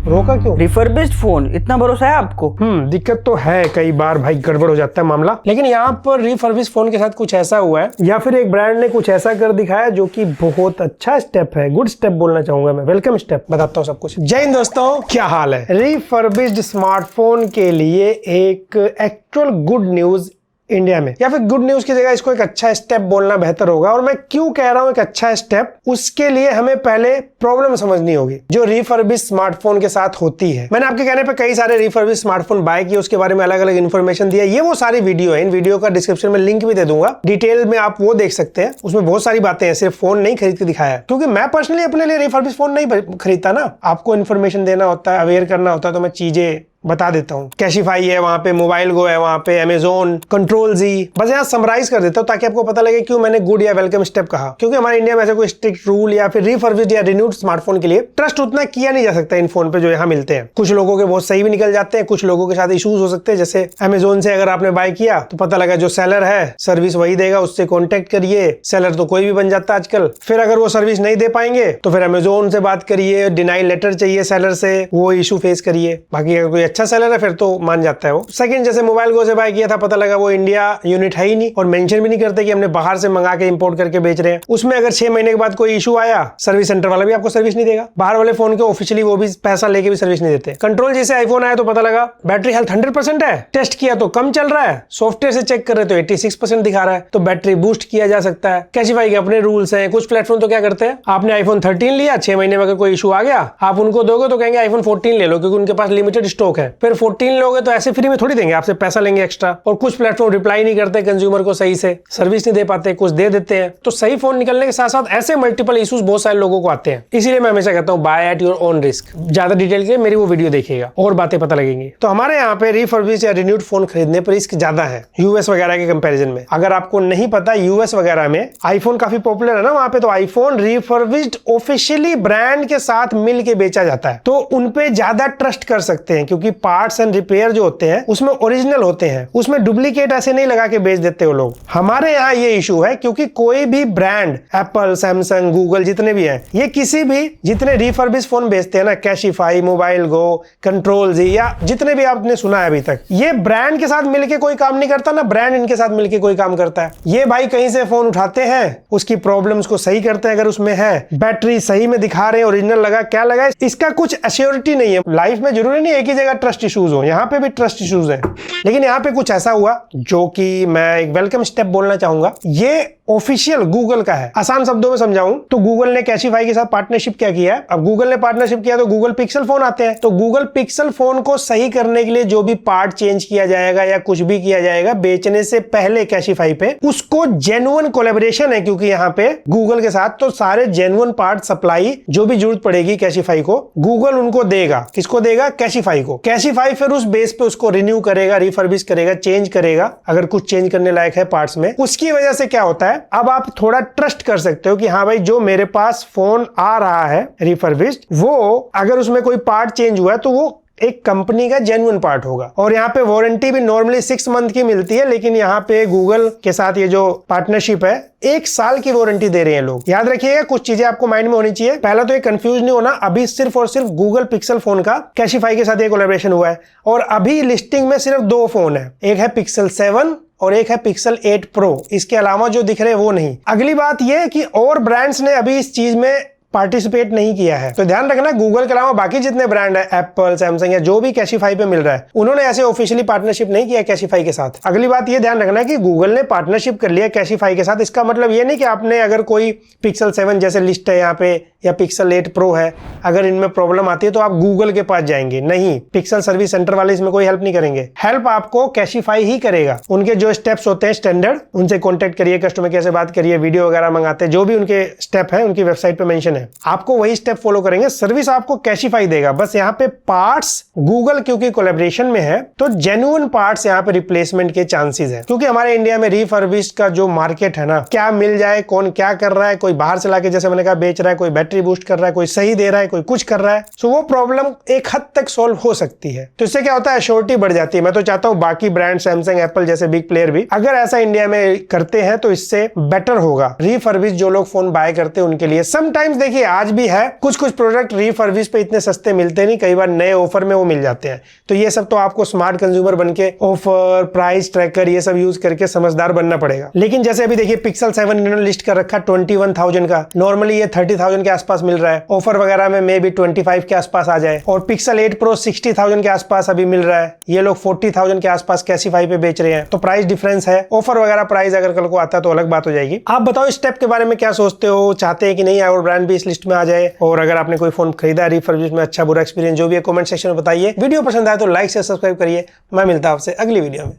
रोका क्यों? Refurbished phone, इतना भरोसा है आपको? दिक्कत तो है, कई बार भाई गड़बड़ हो जाता है मामला। लेकिन यहाँ पर रिफर्बिश्ड फोन के साथ कुछ ऐसा हुआ है, या फिर एक ब्रांड ने कुछ ऐसा कर दिखाया जो कि बहुत अच्छा स्टेप है, गुड स्टेप बोलना चाहूंगा मैं, वेलकम स्टेप। बताता हूँ सब कुछ। जय हिंद दोस्तों, क्या हाल है? रिफर्बिश्ड स्मार्टफोन के लिए एक एक्चुअल गुड न्यूज इंडिया में, या फिर गुड न्यूज की जगह इसको एक अच्छा स्टेप बोलना बेहतर होगा। और मैं क्यों कह रहा हूं एक अच्छा स्टेप, उसके लिए हमें पहले प्रॉब्लम समझनी होगी जो रिफर्बिश्ड स्मार्टफोन के साथ होती है। मैंने आपके कहने पे कई सारे रिफर्बिश्ड स्मार्टफोन बाय किए, उसके बारे में अलग अलग इन्फॉर्मेशन दिया। ये वो सारी वीडियो है, इन वीडियो का डिस्क्रिप्शन में लिंक भी दे दूंगा, डिटेल में आप वो देख सकते हैं। उसमें बहुत सारी बातें हैं, सिर्फ फोन नहीं खरीद के दिखाया, क्योंकि मैं पर्सनली अपने लिए रिफर्बिश्ड फोन नहीं खरीदता ना। आपको इन्फॉर्मेशन देना होता है, अवेयर करना होता है, तो मैं चीजें बता देता हूँ। कैशिफाई है वहां पे, मोबाइल गो है वहां पे, अमेजोन, कंट्रोल जी, बस यहाँ समराइज कर देता हूँ ताकि आपको पता लगे क्यों मैंने गुड या वेलकम स्टेप कहा। क्योंकि हमारे इंडिया में ऐसे कोई स्ट्रिक्ट रूल या फिर रिफर्बिश्ड या रिन्यूड स्मार्टफोन के लिए ट्रस्ट उतना किया नहीं जा सकता इन फोन पे जो यहाँ मिलते हैं। कुछ लोगों के बहुत सही भी निकल जाते हैं, कुछ लोगों के साथ इशूज हो सकते हैं। जैसे अमेजोन से अगर आपने बाय किया तो पता लगा जो सेलर है सर्विस वही देगा, उससे कॉन्टेक्ट करिए। सेलर तो कोई भी बन जाता है आजकल। फिर अगर वो सर्विस नहीं दे पाएंगे तो फिर अमेजोन से बात करिए, डिनाइल लेटर चाहिए सेलर से, वो इशू फेस करिए। बाकी अगर कोई अच्छा सेलर है फिर तो मान जाता है वो। सेकंड, जैसे मोबाइल गो से बाय किया था, पता लगा वो इंडिया यूनिट है ही नहीं, और मेंशन भी नहीं करते कि हमने बाहर से मंगा के इंपोर्ट करके बेच रहे हैं। उसमें अगर 6 महीने के बाद कोई इशू आया, सर्विस सेंटर वाला भी आपको सर्विस नहीं देगा। बाहर वाले फोन के ऑफिशियली वो भी पैसा लेके भी सर्विस नहीं देते। कंट्रोल जैसे आईफोन आया तो पता लगा बैटरी हेल्थ 100% है, टेस्ट किया तो कम चल रहा है, सॉफ्टवेयर से चेक कर रहे तो 86% दिखा रहा है, तो बैटरी बूस्ट किया जा सकता है। कैशिफाई के अपने रूल्स हैं। कुछ प्लेटफॉर्म तो क्या करते हैं, आपने आईफोन 13 लिया, 6 महीने में अगर कोई इशू आ गया, आप उनको दोगे तो कहेंगे आईफोन 14 ले लो, क्योंकि उनके पास लिमिटेड स्टॉक है। फिर 14 लोगे तो ऐसे फ्री में थोड़ी देंगे, आपसे पैसा लेंगे एक्स्ट्रा। और कुछ प्लेटफॉर्म रिप्लाई नहीं करते कंज्यूमर को सही से, सर्विस नहीं दे पाते, कुछ दे देते हैं। तो सही फोन निकलने के साथ साथ ऐसे मल्टीपल इश्यूज बहुत सारे लोगों को आते हैं। इसीलिए मैं हमेशा कहता हूं by at your own risk. ज्यादा डिटेल के मेरी वो वीडियो देखिएगा और बातें पता लगेंगी। तो हमारे यहाँ पे रिफर्बिश्ड या रिन्यूड फोन खरीदने पर रिस्क ज्यादा है यूएस वगैरह के कंपैरिजन में। अगर आपको नहीं पता, यूएस वगैरह में आईफोन काफी पॉपुलर है ना वहां पे, तो आईफोन रिफर्बिश्ड ऑफिशियली ब्रांड के साथ मिल के बेचा जाता है, तो उनपे ज्यादा ट्रस्ट कर सकते हैं, क्योंकि पार्ट्स एंड रिपेयर जो होते हैं उसमें ओरिजिनल होते हैं, उसमें डुप्लीकेट ऐसे नहीं लगा के बेच देते वो लोग। हमारे यहाँ ये इशू है, क्योंकि कोई भी ब्रांड, एप्पल, सैमसंग, गूगल, जितने भी हैं, ये किसी भी जितने रिफर्बिश्ड फोन बेचते हैं ना, कैशिफाई, मोबाइल गो, कंट्रोल जी, या जितने भी आपने सुना है अभी तक, ये ब्रांड के साथ मिलके कोई काम नहीं करता ना ब्रांड इनके साथ मिलके कोई काम करता है। ये भाई कहीं से फोन उठाते हैं, उसकी प्रॉब्लम्स को सही करते हैं, अगर उसमें है, बैटरी सही में दिखा रहे हैं, ओरिजिनल लगा, क्या लगा, इसका कुछ एश्योरिटी नहीं है। लाइफ में जरूरी नहीं एक ही जगह ट्रस्ट इशूज हो, यहाँ पे भी ट्रस्ट इशूज है। लेकिन यहाँ पे कुछ ऐसा हुआ जो कि मैं एक वेलकम स्टेप बोलना चाहूंगा। ये ऑफिशियल गूगल का है। आसान शब्दों में समझाऊं तो गूगल ने कैशिफाई के साथ पार्टनरशिप क्या किया है। अब गूगल ने पार्टनरशिप किया तो गूगल पिक्सल फोन आते हैं, तो गूगल पिक्सल फोन को सही करने के लिए जो भी पार्ट चेंज किया जाएगा या कुछ भी किया जाएगा बेचने से पहले कैशिफाई पे, उसको जेन्युइन कोलैबोरेशन है, क्योंकि यहाँ पे गूगल के साथ, तो सारे जेन्युइन पार्ट सप्लाई जो भी जरूरत पड़ेगी कैशिफाई को, गूगल उनको देगा। किसको देगा? कैशिफाई को। कैशिफाई फिर उस बेस पे उसको रिन्यू करेगा, रिफर्बिश करेगा, चेंज करेगा अगर कुछ चेंज करने लायक है पार्ट्स में। उसकी वजह से क्या होता है, अब आप थोड़ा ट्रस्ट कर सकते हो कि हाँ भाई जो मेरे पास फोन आ रहा है रिफर्बिश्ड, वो अगर उसमें कोई पार्ट चेंज हुआ है तो वो एक कंपनी का जेन्युइन पार्ट होगा। और यहाँ पे वारंटी भी नॉर्मली 6 मंथ की मिलती है, लेकिन यहाँ पे गूगल के साथ ये जो पार्टनरशिप है 1 साल की वारंटी दे रहे हैं लोग। याद रखिएगा, कुछ चीजें आपको माइंड में होनी चाहिए। पहला तो ये कंफ्यूज नहीं होना, अभी सिर्फ और सिर्फ गूगल पिक्सल फोन का कैशिफाई के साथ ये कोलैबोरेशन हुआ है, और अभी लिस्टिंग में सिर्फ 2 फोन है, एक है पिक्सल 7 और एक है पिक्सल 8 प्रो। इसके अलावा जो दिख रहे हैं वो नहीं। अगली बात यह है कि और ब्रांड्स ने अभी इस चीज में पार्टिसिपेट नहीं किया है, तो ध्यान रखना गूगल के अलावा बाकी जितने ब्रांड है, एप्पल, सैमसंग या जो भी कैशिफाई पे मिल रहा है, उन्होंने ऐसे ऑफिशियली पार्टनरशिप नहीं किया कैशिफाई के साथ। अगली बात ये ध्यान रखना कि गूगल ने पार्टनरशिप कर लिया कैशिफाई के साथ, इसका मतलब ये नहीं कि आपने अगर कोई पिक्सल 7 जैसे लिस्ट है यहाँ पे या पिक्सल 8 प्रो है, अगर इनमें प्रॉब्लम आती है तो आप गूगल के पास जाएंगे, नहीं, पिक्सल सर्विस सेंटर वाले इसमें कोई हेल्प नहीं करेंगे। हेल्प आपको कैशिफाई ही करेगा। उनके जो स्टेप्स होते हैं स्टैंडर्ड, उनसे कॉन्टेक्ट करिए, कस्टमर केयर से बात करिए, वीडियो वगैरह मंगाते हैं, जो भी उनके स्टेप है उनकी वेबसाइट पे मेंशन है। हैं, आपको वही स्टेप फॉलो करेंगे, सर्विस आपको कैशिफाई देगा। बस यहाँ पे पार्ट्स गूगल क्योंकि कोलैबोरेशन में है तो जेन्युइन पार्ट्स यहाँ पे रिप्लेसमेंट के चांसेस है, क्योंकि हमारे इंडिया में रिफर्बिश्ड का जो मार्केट है ना, क्या मिल जाए, कौन क्या कर रहा है, कोई बाहर से लाके जैसे मैंने कहा बेच रहा है, कोई बैटरी बूस्ट कर रहा है, कोई सही दे रहा है, कोई कुछ कर रहा है, तो वो प्रॉब्लम एक हद तक सोल्व हो सकती है। तो इससे क्या होता है, एश्योरिटी बढ़ जाती है। मैं तो चाहता हूं बाकी ब्रांड सैमसंग एप्पल जैसे बिग प्लेयर भी अगर ऐसा इंडिया में करते हैं तो इससे बेटर होगा रिफर्बिश जो लोग फोन बाय करते हैं उनके लिए। समटाइम्स देखिए आज भी है कुछ प्रोडक्ट रिफर्बिश पे इतने सस्ते मिलते नहीं, कई बार नए ऑफर में वो मिल जाते हैं। तो ये सब तो आपको स्मार्ट कंज्यूमर बनके ऑफर, प्राइस ट्रैकर ये सब यूज करके समझदार बनना पड़ेगा। लेकिन जैसे अभी देखिए पिक्सल 7 इन्होंने लिस्ट कर रखा 21,000 का, नॉर्मली ये 30,000 के आसपास मिल रहा है, ऑफर वगैरह में मे बी 25 के आसपास आ जाए। और पिक्सल 8 प्रो 60,000 के आसपास अभी मिल रहा है, ये लोग 40,000 के आसपास कैसीफाई पे बेच रहे हैं। तो प्राइस डिफरेंस है, ऑफर वगैरह प्राइस अगर कल को आता है तो अलग बात हो जाएगी। आप बताओ इस स्टेप के बारे में क्या सोचते हो, चाहते हैं कि नहीं और ब्रांड भी इस लिस्ट में आ जाए? और अगर आपने कोई फोन खरीदा रिफर्बिश में, अच्छा बुरा एक्सपीरियंस जो भी है कमेंट सेक्शन में बताइए। वीडियो पसंद आए तो लाइक से सब्सक्राइब करिए। मैं मिलता हूं आपसे अगली वीडियो में।